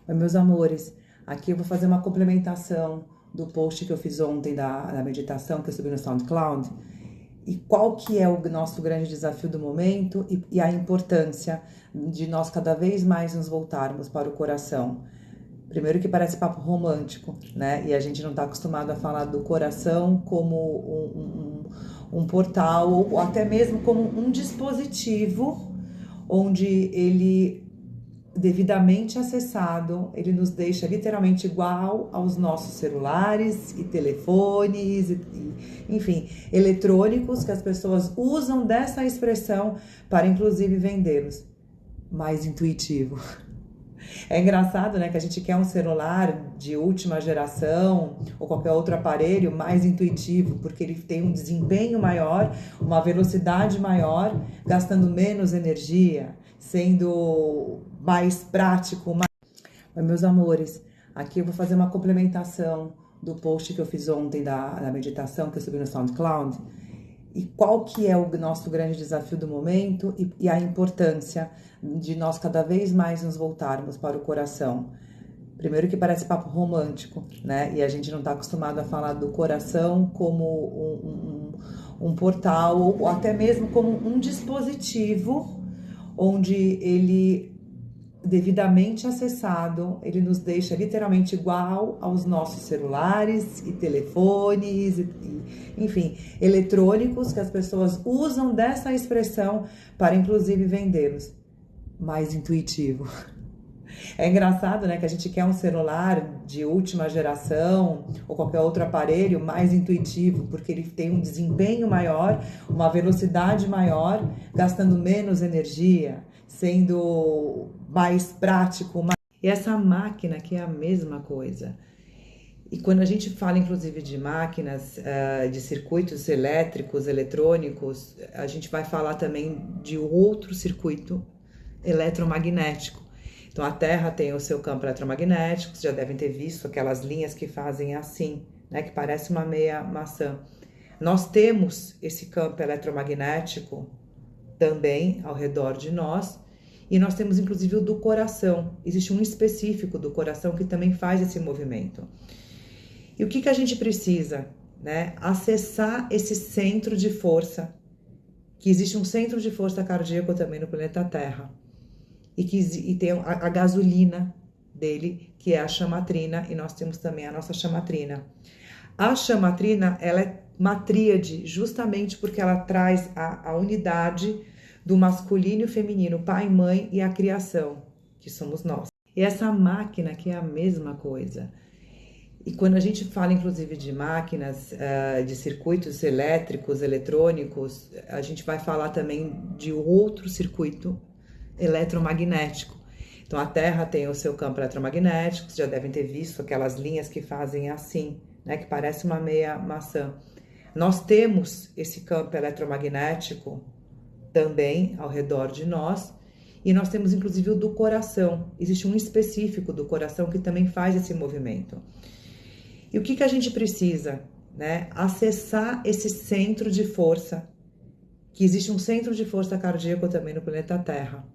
Oi, meus amores, aqui eu vou fazer uma complementação do post que eu fiz ontem da meditação que eu subi no SoundCloud. E qual que é o nosso grande desafio do momento e a importância de nós cada vez mais nos voltarmos para o coração. Primeiro que parece papo romântico, né? E a gente não está acostumado a falar do coração como um portal ou até mesmo como um dispositivo onde ele devidamente acessado, ele nos deixa literalmente igual aos nossos celulares e telefones, enfim, eletrônicos que as pessoas usam dessa expressão para inclusive vendê-los. Mais intuitivo. É engraçado, né, que a gente quer um celular de última geração ou qualquer outro aparelho mais intuitivo, porque ele tem um desempenho maior, uma velocidade maior, gastando menos energia, sendo mais prático. Mas, meus amores, aqui eu vou fazer uma complementação do post que eu fiz ontem da meditação que eu subi no SoundCloud. E qual que é o nosso grande desafio do momento e a importância de nós cada vez mais nos voltarmos para o coração. Primeiro que parece papo romântico, né? E a gente não está acostumado a falar do coração como um portal ou até mesmo como um dispositivo onde ele devidamente acessado, ele nos deixa literalmente igual aos nossos celulares e telefones, enfim, eletrônicos que as pessoas usam dessa expressão para inclusive vendê-los. Mais intuitivo. É engraçado, né, que a gente quer um celular de última geração ou qualquer outro aparelho mais intuitivo, porque ele tem um desempenho maior, uma velocidade maior, gastando menos energia, sendo mais prático. E essa máquina aqui é a mesma coisa. E quando a gente fala, inclusive, de máquinas, de circuitos elétricos, eletrônicos, a gente vai falar também de outro circuito eletromagnético. Então, a Terra tem o seu campo eletromagnético, vocês já devem ter visto aquelas linhas que fazem assim, né, que parece uma meia maçã. Nós temos esse campo eletromagnético também ao redor de nós, e nós temos inclusive o do coração. Existe um específico do coração que também faz esse movimento. E o que a gente precisa, né? Acessar esse centro de força, que existe um centro de força cardíaco também no planeta Terra, e tem a gasolina dele, que é a chamatrina, e nós temos também a nossa chamatrina. A chamatrina, ela é uma tríade, justamente porque ela traz a unidade do masculino e feminino, pai, mãe e a criação, que somos nós. E essa máquina aqui é a mesma coisa. E quando a gente fala, inclusive, de máquinas, de circuitos elétricos, eletrônicos, a gente vai falar também de outro circuito eletromagnético. Então, a Terra tem o seu campo eletromagnético, vocês já devem ter visto aquelas linhas que fazem assim, né, que parece uma meia maçã. Nós temos esse campo eletromagnético também ao redor de nós, e nós temos inclusive o do coração. Existe um específico do coração que também faz esse movimento. E o que a gente precisa, né? Acessar esse centro de força, que existe um centro de força cardíaco também no planeta Terra,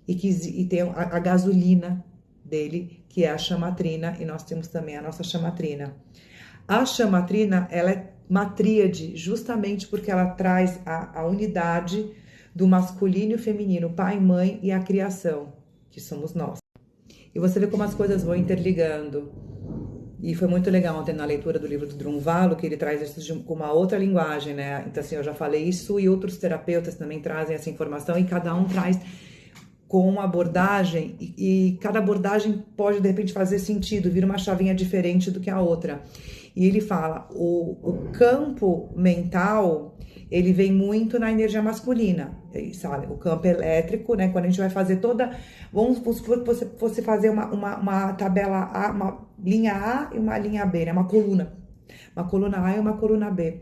e tem a gasolina dele, que é a chamatrina, e nós temos também a nossa chamatrina. A chamatrina, ela é uma tríade, justamente porque ela traz a unidade do masculino e feminino, pai, mãe e a criação, que somos nós. E você vê como as coisas vão interligando. E foi muito legal ontem na leitura do livro do Drunvalo, que ele traz isso com uma outra linguagem, né? Então, assim, eu já falei isso e outros terapeutas também trazem essa informação, e cada um traz com uma abordagem, e cada abordagem pode, de repente, fazer sentido, vir uma chavinha diferente do que a outra. E ele fala, o campo mental, ele vem muito na energia masculina, sabe? O campo elétrico, né? Quando a gente vai fazer toda... Vamos supor que você fazer uma tabela A, uma linha A e uma linha B, né? Uma coluna A e uma coluna B.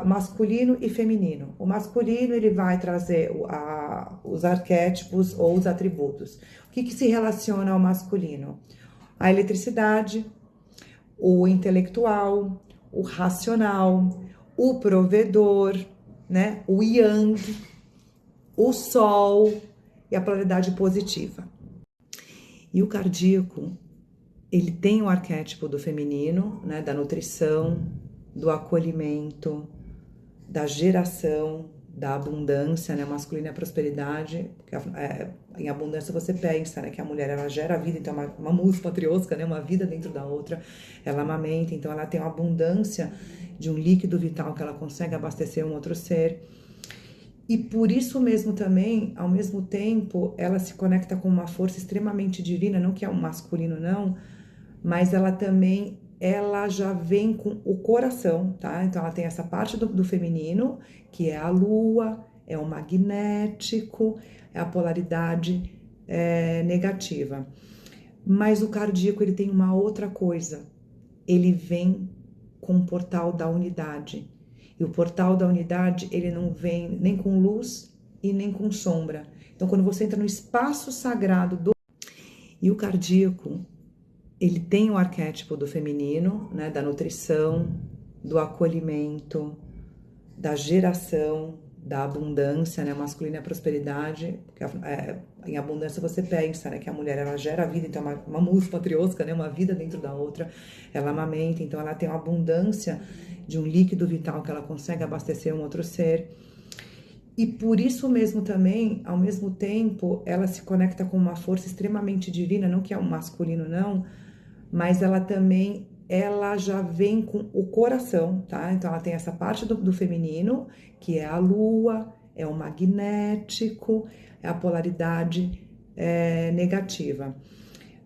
Masculino e feminino. O masculino, ele vai trazer os arquétipos ou os atributos. O que se relaciona ao masculino? A eletricidade, o intelectual, o racional, o provedor, né? O yang, o sol e a polaridade positiva. E o cardíaco, ele tem o arquétipo do feminino, né, da nutrição, do acolhimento, da geração, da abundância, né, masculina é a prosperidade, porque em abundância você pensa, né, que a mulher ela gera a vida, então é uma mulher patriosca, né, uma vida dentro da outra, ela amamenta, então ela tem uma abundância de um líquido vital que ela consegue abastecer um outro ser. E por isso mesmo também, ao mesmo tempo, ela se conecta com uma força extremamente divina, não que é um masculino não, mas ela também, ela já vem com o coração, tá? Então ela tem essa parte do feminino, que é a lua, é o magnético, é a polaridade negativa. Mas o cardíaco, ele tem uma outra coisa, ele vem com o portal da unidade. E o portal da unidade, ele não vem nem com luz e nem com sombra. Então, quando você entra no espaço sagrado do... E o cardíaco, ele tem o arquétipo do feminino, né, da nutrição, do acolhimento, da geração, da abundância, né, masculina é a prosperidade, porque em abundância você pensa, né, que a mulher ela gera a vida, então é uma mulher patriosca, né, uma vida dentro da outra, ela amamenta, então ela tem uma abundância de um líquido vital que ela consegue abastecer um outro ser. E por isso mesmo também, ao mesmo tempo, ela se conecta com uma força extremamente divina, não que é um masculino não, mas ela também, ela já vem com o coração, tá? Então ela tem essa parte do feminino, que é a lua, é o magnético, é a polaridade negativa.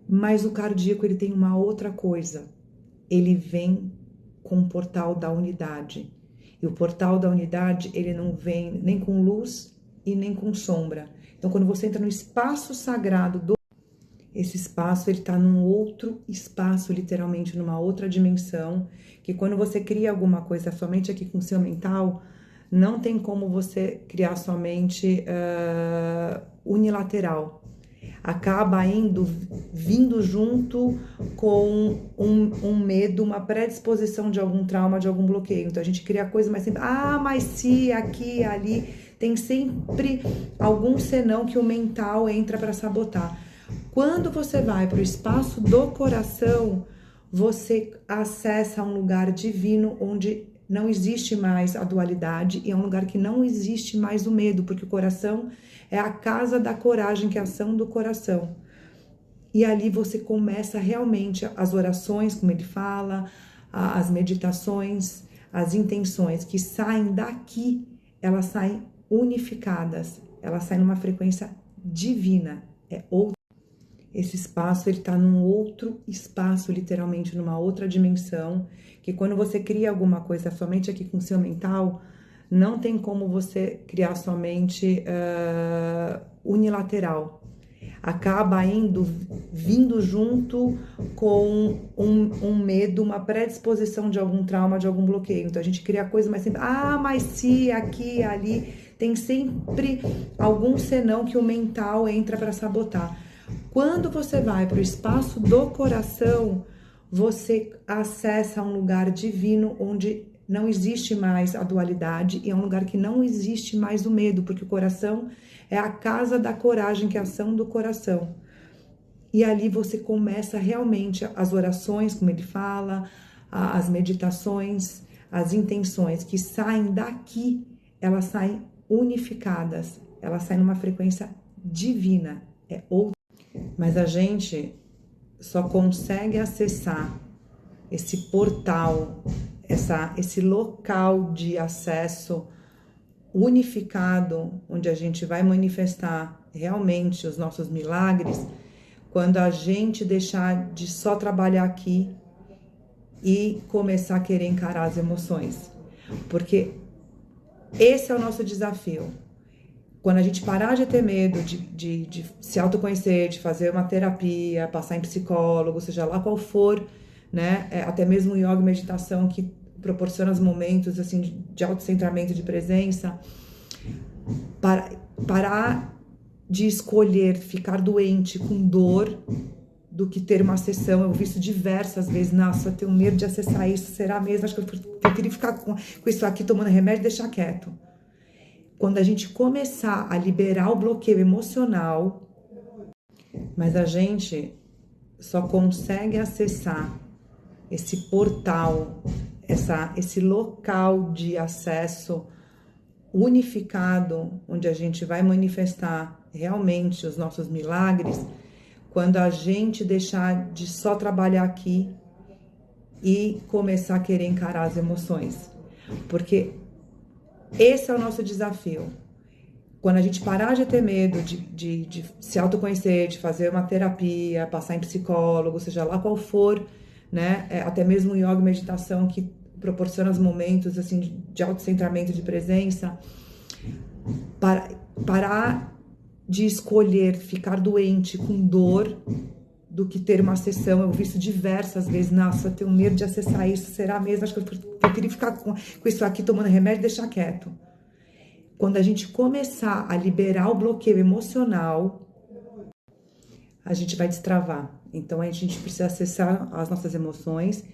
Mas o cardíaco, ele tem uma outra coisa, ele vem com o portal da unidade. E o portal da unidade, ele não vem nem com luz e nem com sombra. Então, quando você entra no espaço sagrado do... Esse espaço, ele está num outro espaço, literalmente, numa outra dimensão, que quando você cria alguma coisa somente aqui com o seu mental, não tem como você criar somente unilateral. Acaba vindo junto com um medo, uma predisposição de algum trauma, de algum bloqueio. Então a gente cria coisa, mas sempre, mas se, aqui, ali, tem sempre algum senão que o mental entra para sabotar. Quando você vai para o espaço do coração, você acessa um lugar divino onde não existe mais a dualidade e é um lugar que não existe mais o medo, porque o coração é a casa da coragem, que é a ação do coração. E ali você começa realmente as orações, como ele fala, as meditações, as intenções que saem daqui, elas saem unificadas, elas saem numa frequência divina, Esse espaço, ele está num outro espaço, literalmente, numa outra dimensão, que quando você cria alguma coisa somente aqui com o seu mental, não tem como você criar somente unilateral. Acaba vindo junto com um medo, uma predisposição de algum trauma, de algum bloqueio. Então a gente cria coisa, mas sempre, mas se, aqui, ali, tem sempre algum senão que o mental entra para sabotar. Quando você vai para o espaço do coração, você acessa um lugar divino onde não existe mais a dualidade e é um lugar que não existe mais o medo, porque o coração é a casa da coragem, que é a ação do coração. E ali você começa realmente as orações, como ele fala, as meditações, as intenções que saem daqui, elas saem unificadas, elas saem numa frequência divina, Mas a gente só consegue acessar esse portal, esse local de acesso unificado, onde a gente vai manifestar realmente os nossos milagres, quando a gente deixar de só trabalhar aqui e começar a querer encarar as emoções. Porque esse é o nosso desafio. Quando a gente parar de ter medo de se autoconhecer, de fazer uma terapia, passar em psicólogo, seja lá qual for, né? Até mesmo yoga e meditação que proporciona os momentos assim de autocentramento, de presença, parar de escolher ficar doente com dor do que ter uma sessão. Eu vi isso diversas vezes. Nossa, eu tenho medo de acessar isso, será mesmo? Acho que eu preferi ficar com isso aqui tomando remédio e deixar quieto. Quando a gente começar a liberar o bloqueio emocional, Mas a gente só consegue acessar esse portal, esse local de acesso unificado, onde a gente vai manifestar realmente os nossos milagres, quando a gente deixar de só trabalhar aqui e começar a querer encarar as emoções. Porque esse é o nosso desafio. Quando a gente parar de ter medo de se autoconhecer, de fazer uma terapia, passar em psicólogo, seja lá qual for, né? Até mesmo yoga e meditação que proporciona os momentos assim de autocentramento, de presença, parar de escolher ficar doente com dor do que ter uma sessão. Eu vi isso diversas vezes. Nossa, eu tenho medo de acessar isso, será mesmo? Acho que eu preferi ficar com isso aqui tomando remédio e deixar quieto. Quando a gente começar a liberar o bloqueio emocional, a gente vai destravar. Então a gente precisa acessar as nossas emoções,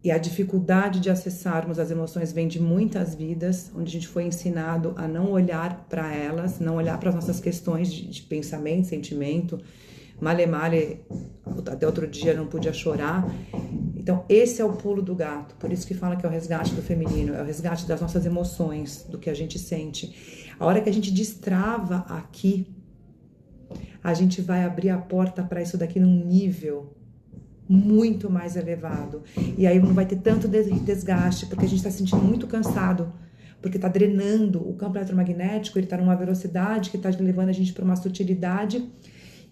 e a dificuldade de acessarmos as emoções vem de muitas vidas, onde a gente foi ensinado a não olhar para elas, não olhar para as nossas questões de pensamento, sentimento. Male, até outro dia não podia chorar. Então esse é o pulo do gato, por isso que fala que é o resgate do feminino, é o resgate das nossas emoções, do que a gente sente. A hora que a gente destrava aqui, a gente vai abrir a porta para isso daqui num nível muito mais elevado. E aí não vai ter tanto desgaste, porque a gente está se sentindo muito cansado, porque está drenando o campo eletromagnético, ele está numa velocidade que está levando a gente para uma sutilidade.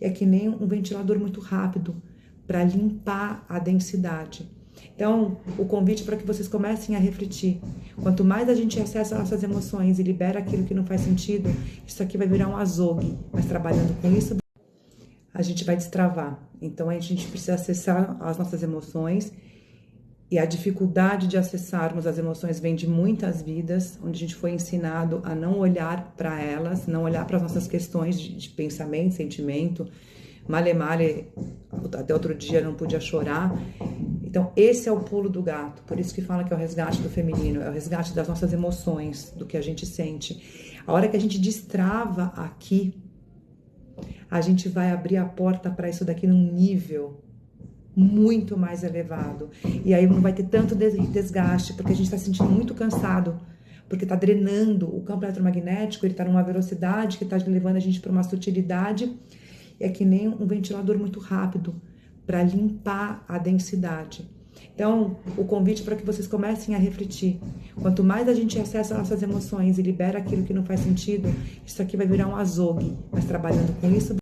É que nem um ventilador muito rápido para limpar a densidade. Então, o convite para que vocês comecem a refletir. Quanto mais a gente acessa nossas emoções e libera aquilo que não faz sentido, isso aqui vai virar um azogue. Mas trabalhando com isso, a gente vai destravar. Então, a gente precisa acessar as nossas emoções, e a dificuldade de acessarmos as emoções vem de muitas vidas, onde a gente foi ensinado a não olhar para elas, não olhar para as nossas questões de pensamento, sentimento. Male, até outro dia não podia chorar. Então esse é o pulo do gato, por isso que fala que é o resgate do feminino, é o resgate das nossas emoções, do que a gente sente. A hora que a gente destrava aqui, a gente vai abrir a porta para isso daqui num nível muito mais elevado. E aí não vai ter tanto desgaste, porque a gente está se sentindo muito cansado, porque está drenando o campo eletromagnético, ele está numa velocidade que está levando a gente para uma sutilidade. É que nem um ventilador muito rápido para limpar a densidade. Então, o convite para que vocês comecem a refletir. Quanto mais a gente acessa nossas emoções e libera aquilo que não faz sentido, isso aqui vai virar um azogue. Mas trabalhando com isso,